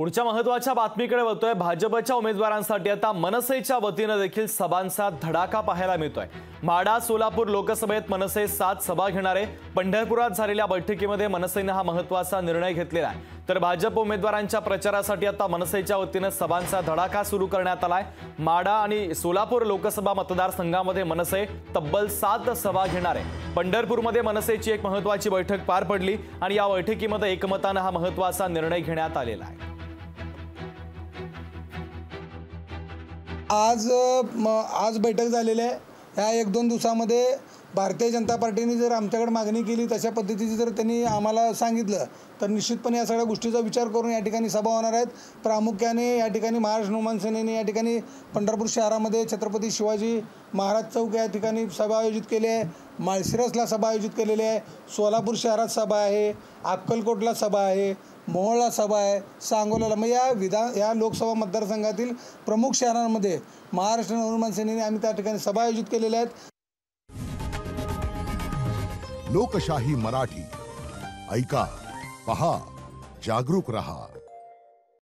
पुढच्या महत्त्वाच्या बातमीकडे वळतोय। भाजपच्या उमेदवारांसाठी आता मनसेच्या वतीने देखील सभांचा धडाका पाहायला मिळतोय। माढा सोलापूर लोकसभेत मनसे 7 सभा घेणार आहे। पंढरपुरात झालेल्या बैठकीमध्ये मनसेने हा महत्त्वाचा निर्णय घेतलेला आहे। तर भाजप उमेदवारांच्या प्रचारासाठी आता मनसेच्या वतीने सभांचा धडाका सुरू करण्यात आलाय। माढा आणि सोलापूर लोकसभा मतदारसंघामध्ये मनसे तब्बल 7 सभा घेणार आहे। पंढरपूरमध्ये मनसेची एक महत्त्वाची बैठक पार पडली आणि या बैठकीमध्ये एकमताने हा महत्त्वाचा निर्णय घेण्यात आलेला आहे। आज बैठक झालेली आहे। ह्या 1-2 दिवसामध्ये भारतीय जनता पार्टीने जर आमच्याकडे मागणी केली तशा पद्धतीची जर त्यांनी आम्हाला सांगितलं तर निश्चितपणे या सगळ्या गोष्टीचा विचार करून या ठिकाणी सभा होणार आहेत। प्रामुख्याने या ठिकाणी महाराष्ट्र नवमान सेनेने या ठिकाणी पंढरपूर शहरामध्ये छत्रपती शिवाजी महाराज चौक या ठिकाणी सभा आयोजित केली आहे। माळशिरसला सभा आयोजित केलेली आहे। सोलापूर शहरात सभा आहे, अक्कलकोटला सभा आहे, मोहोळला सभा आहे, सांगोल्याला। मग या लोकसभा मतदारसंघातील प्रमुख शहरांमध्ये महाराष्ट्र नवमान सेनेने आम्ही त्या ठिकाणी सभा आयोजित केलेल्या आहेत। लोकशाही मराठी ऐका, पहा, जागरूक रहा।